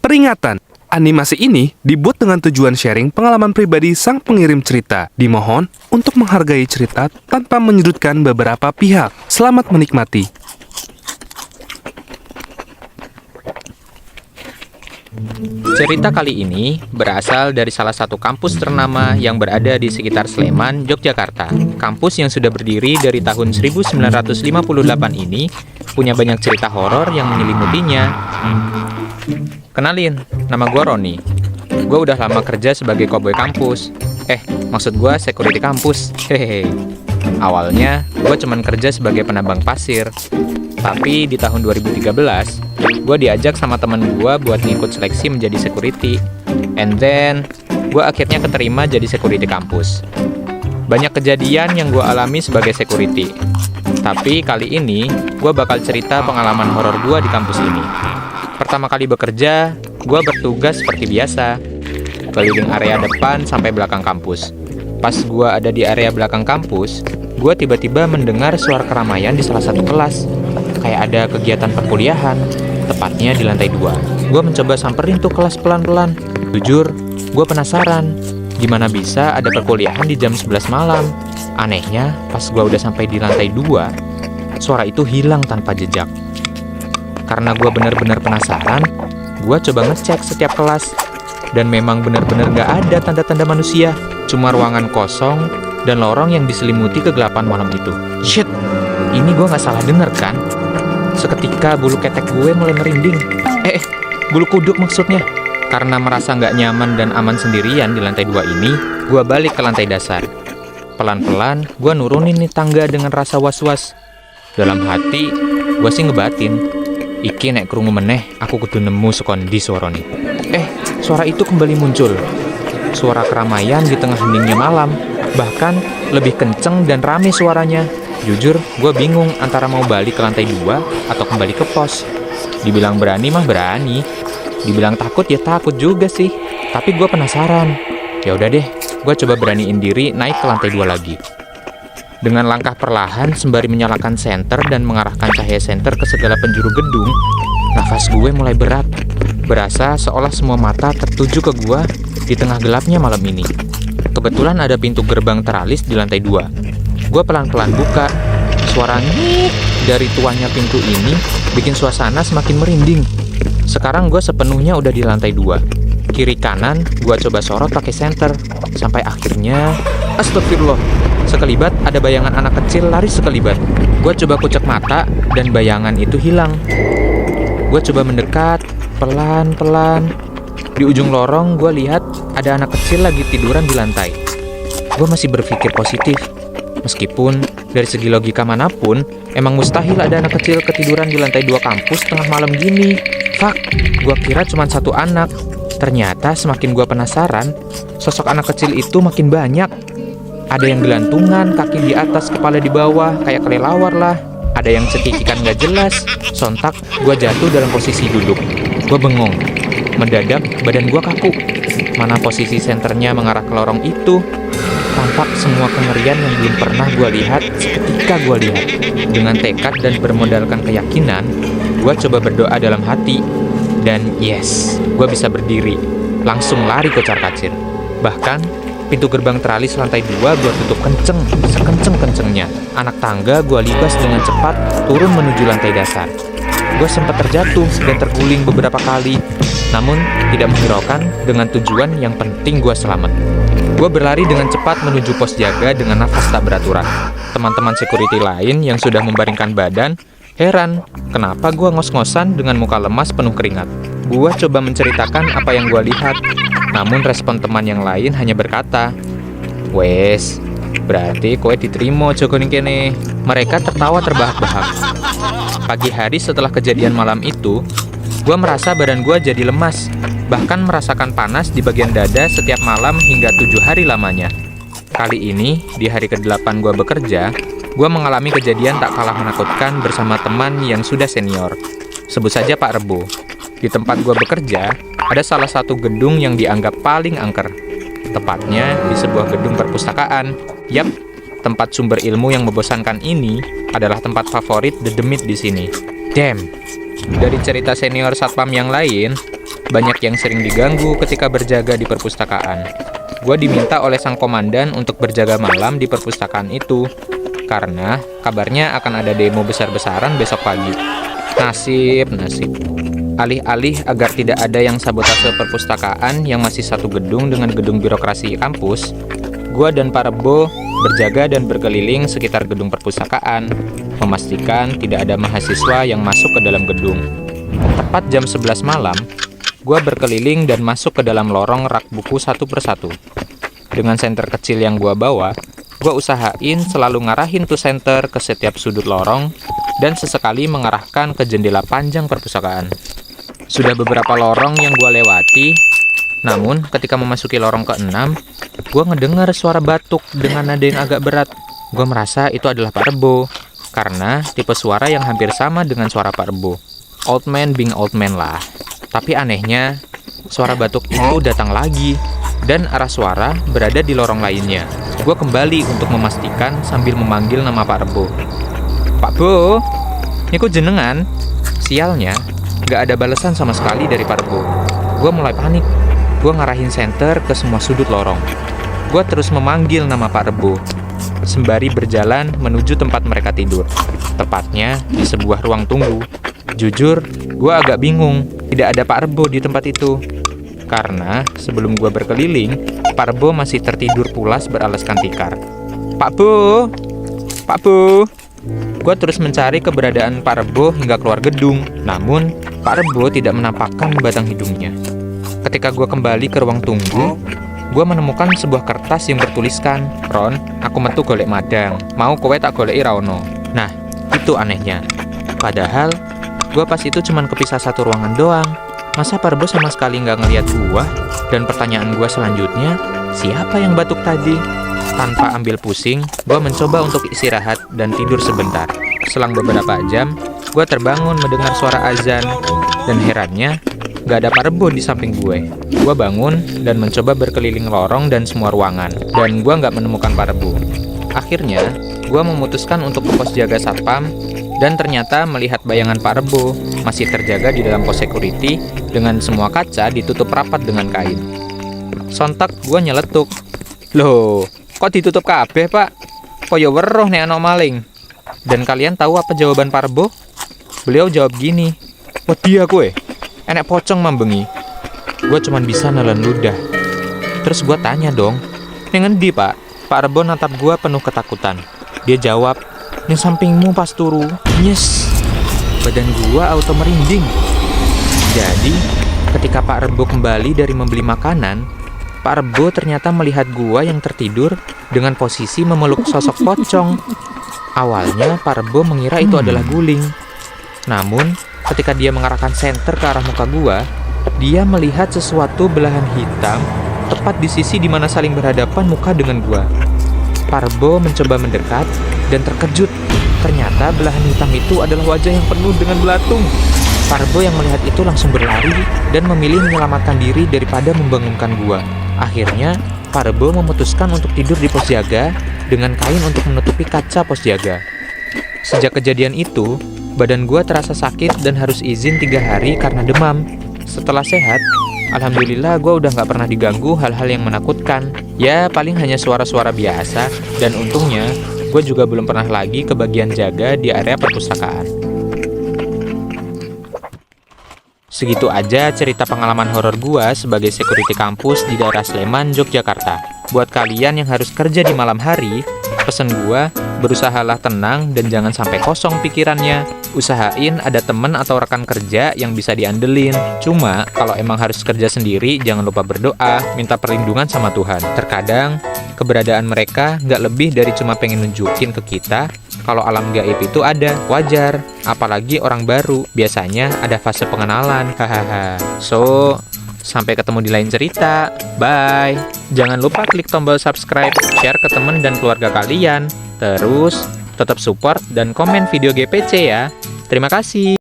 Peringatan, animasi ini dibuat dengan tujuan sharing pengalaman pribadi sang pengirim cerita. Dimohon untuk menghargai cerita tanpa menyudutkan beberapa pihak. Selamat menikmati. Cerita kali ini berasal dari salah satu kampus ternama yang berada di sekitar Sleman, Yogyakarta. Kampus yang sudah berdiri dari tahun 1958 ini punya banyak cerita horor yang menyelimutinya. Kenalin, nama gue Roni. Gue udah lama kerja sebagai koboi kampus. Maksud gue security kampus. Hehehe. Awalnya, gue cuman kerja sebagai penambang pasir. Tapi di tahun 2013, gue diajak sama temen gue buat ngikut seleksi menjadi security. And then, gue akhirnya keterima jadi security kampus. Banyak kejadian yang gue alami sebagai security. Tapi kali ini, gue bakal cerita pengalaman horor gue di kampus ini. Pertama kali bekerja, gue bertugas seperti biasa. Keliling area depan sampai belakang kampus. Pas gue ada di area belakang kampus, gue tiba-tiba mendengar suara keramaian di salah satu kelas. Kayak ada kegiatan perkuliahan, tepatnya di lantai 2. Gue mencoba samperin tuh kelas pelan-pelan. Jujur, gue penasaran, gimana bisa ada perkuliahan di jam 11 malam. Anehnya, pas gue udah sampai di lantai 2, suara itu hilang tanpa jejak. Karena gue bener-bener penasaran, gue coba ngecek setiap kelas. Dan memang bener-bener gak ada tanda-tanda manusia. Cuma ruangan kosong dan lorong yang diselimuti kegelapan malam itu. Shit, ini gue gak salah denger kan? Seketika bulu ketek gue mulai merinding. Bulu kuduk maksudnya. Karena merasa gak nyaman dan aman sendirian di lantai 2 ini, gue balik ke lantai dasar. Pelan-pelan, gue nurunin nih tangga dengan rasa was-was. Dalam hati, gue sih ngebatin, iki nek krungu meneh, aku kudu nemu sekondi suara nih. Suara itu kembali muncul. Suara keramaian di tengah heningnya malam. Bahkan lebih kenceng dan rame suaranya. Jujur, gue bingung antara mau balik ke lantai 2 atau kembali ke pos. Dibilang berani mah berani. Dibilang takut ya takut juga sih. Tapi gue penasaran. Ya udah deh, gue coba beraniin diri naik ke lantai 2 lagi. Dengan langkah perlahan sembari menyalakan senter dan mengarahkan cahaya senter ke segala penjuru gedung, nafas gue mulai berat. Berasa seolah semua mata tertuju ke gue di tengah gelapnya malam ini. Kebetulan ada pintu gerbang teralis di lantai 2. Gue pelan-pelan buka. Suara ngik dari tuanya pintu ini bikin suasana semakin merinding. Sekarang gue sepenuhnya udah di lantai 2. Kiri kanan gue coba sorot pakai senter. Sampai akhirnya, astagfirullah, sekelibat ada bayangan anak kecil lari sekelibat. Gue coba kucek mata dan bayangan itu hilang. Gue coba mendekat, pelan-pelan. Di ujung lorong gue lihat ada anak kecil lagi tiduran di lantai. Gue masih berpikir positif. Meskipun dari segi logika manapun, emang mustahil ada anak kecil ketiduran di lantai 2 kampus tengah malam gini. Fuck, gue kira cuma satu anak. Ternyata semakin gue penasaran, sosok anak kecil itu makin banyak. Ada yang gelantungan, kaki di atas, kepala di bawah, kayak kelelawar lah. Ada yang cekikikan gak jelas. Sontak, gue jatuh dalam posisi duduk. Gue bengong. Mendadak, badan gue kaku. Mana posisi senternya mengarah ke lorong itu. Tampak semua kengerian yang belum pernah gue lihat seketika gue lihat. Dengan tekad dan bermodalkan keyakinan, gue coba berdoa dalam hati. Dan yes, gue bisa berdiri. Langsung lari kocar-kacir. Bahkan, pintu gerbang teralis lantai 2 gue tutup kenceng, sekenceng-kencengnya. Anak tangga gue libas dengan cepat turun menuju lantai dasar. Gue sempat terjatuh dan terguling beberapa kali, namun tidak menghiraukan dengan tujuan yang penting gue selamat. Gue berlari dengan cepat menuju pos jaga dengan nafas tak beraturan. Teman-teman security lain yang sudah membaringkan badan heran, kenapa gue ngos-ngosan dengan muka lemas penuh keringat. Gue coba menceritakan apa yang gue lihat, namun respon teman yang lain hanya berkata, "Wes, berarti kowe diterima Joko ning kene." Mereka tertawa terbahak-bahak. Pagi hari setelah kejadian malam itu, gue merasa badan gue jadi lemas, bahkan merasakan panas di bagian dada setiap malam hingga 7 hari lamanya. Kali ini, di hari ke-8 gue bekerja, gue mengalami kejadian tak kalah menakutkan bersama teman yang sudah senior. Sebut saja Pak Rebo. Di tempat gue bekerja, ada salah satu gedung yang dianggap paling angker. Tepatnya di sebuah gedung perpustakaan. Yap, tempat sumber ilmu yang membosankan ini adalah tempat favorit The Demit di sini. Damn. Dari cerita senior satpam yang lain, banyak yang sering diganggu ketika berjaga di perpustakaan. Gue diminta oleh sang komandan untuk berjaga malam di perpustakaan itu, karena kabarnya akan ada demo besar-besaran besok pagi. Nasib. Alih-alih agar tidak ada yang sabotase perpustakaan yang masih satu gedung dengan gedung birokrasi kampus, gue dan Pak Rebo berjaga dan berkeliling sekitar gedung perpustakaan, memastikan tidak ada mahasiswa yang masuk ke dalam gedung. Tepat jam 11 malam, gue berkeliling dan masuk ke dalam lorong rak buku satu persatu. Dengan senter kecil yang gue bawa, gue usahain selalu ngarahin tuh senter ke setiap sudut lorong dan sesekali mengarahkan ke jendela panjang perpustakaan. Sudah beberapa lorong yang gue lewati, namun ketika memasuki lorong ke-6, gue ngedengar suara batuk dengan nada yang agak berat. Gue merasa itu adalah Pak Rebo, karena tipe suara yang hampir sama dengan suara Pak Rebo. Old man being old man lah. Tapi anehnya, suara batuk itu datang lagi, dan arah suara berada di lorong lainnya. Gue kembali untuk memastikan sambil memanggil nama Pak Rebo. Pak Bo, ini kok jenengan? Sialnya, gak ada balasan sama sekali dari Pak Rebo. Gue mulai panik. Gue ngarahin senter ke semua sudut lorong. Gue terus memanggil nama Pak Rebo, sembari berjalan menuju tempat mereka tidur. Tepatnya di sebuah ruang tunggu. Jujur, gue agak bingung. Tidak ada Pak Rebo di tempat itu. Karena sebelum gue berkeliling, Pak Rebo masih tertidur pulas beralaskan tikar. Pak Bo! Gue terus mencari keberadaan Pak Rebo hingga keluar gedung. Namun, Pak Rebo tidak menampakkan batang hidungnya. Ketika gue kembali ke ruang tunggu, gue menemukan sebuah kertas yang bertuliskan, "Ron, aku metu golek madang. Mau kowe tak goleki ra ono." Nah, itu anehnya. Padahal, gue pas itu cuman kepisah satu ruangan doang. Masa Pak Rebo sama sekali nggak ngeliat gue? Dan pertanyaan gue selanjutnya, siapa yang batuk tadi? Tanpa ambil pusing, gue mencoba untuk istirahat dan tidur sebentar. Selang beberapa jam, gue terbangun mendengar suara azan. Dan herannya, gak ada Pak Rebo di samping gue. Gue bangun dan mencoba berkeliling lorong dan semua ruangan. Dan gue gak menemukan Pak Rebo. Akhirnya, gue memutuskan untuk ke pos jaga satpam. Dan ternyata melihat bayangan Pak Rebo masih terjaga di dalam pos security dengan semua kaca ditutup rapat dengan kain. Sontak gue nyeletuk. Loh, kok ditutup kabeh, Pak? Koyo weruh nek ana maling. Dan kalian tahu apa jawaban Pak Rebo? Beliau jawab gini. Wedi aku enek pocong mambengi. Gue cuman bisa nelen ludah. Terus gue tanya dong, "Ning endi, Pak?" Pak Rebo natap gue penuh ketakutan. Dia jawab, "Ning sampingmu pas turu." Yes. Badan gue auto merinding. Jadi, ketika Pak Rebo kembali dari membeli makanan, Pak Rebo ternyata melihat gua yang tertidur dengan posisi memeluk sosok pocong. Awalnya Pak Rebo mengira itu adalah guling. Namun, ketika dia mengarahkan senter ke arah muka gua, dia melihat sesuatu belahan hitam tepat di sisi di mana saling berhadapan muka dengan gua. Pak Rebo mencoba mendekat dan terkejut. Ternyata belahan hitam itu adalah wajah yang penuh dengan belatung. Pak Rebo yang melihat itu langsung berlari dan memilih menyelamatkan diri daripada membangunkan gua. Akhirnya, Pak Rebo memutuskan untuk tidur di pos jaga dengan kain untuk menutupi kaca pos jaga. Sejak kejadian itu, badan gua terasa sakit dan harus izin 3 hari karena demam. Setelah sehat, alhamdulillah gua udah gak pernah diganggu hal-hal yang menakutkan. Ya, paling hanya suara-suara biasa, dan untungnya, gua juga belum pernah lagi ke bagian jaga di area perpustakaan. Segitu aja cerita pengalaman horor gua sebagai security kampus di daerah Sleman, Yogyakarta. Buat kalian yang harus kerja di malam hari, pesen gua, berusahalah tenang dan jangan sampai kosong pikirannya. Usahain ada temen atau rekan kerja yang bisa diandelin. Cuma, kalau emang harus kerja sendiri, jangan lupa berdoa, minta perlindungan sama Tuhan. Terkadang, keberadaan mereka nggak lebih dari cuma pengen nunjukin ke kita kalau alam gaib itu ada, wajar. Apalagi orang baru, biasanya ada fase pengenalan. Hahaha. So, sampai ketemu di lain cerita. Bye. Jangan lupa klik tombol subscribe, share ke teman dan keluarga kalian. Terus, tetap support dan komen video GPC ya. Terima kasih.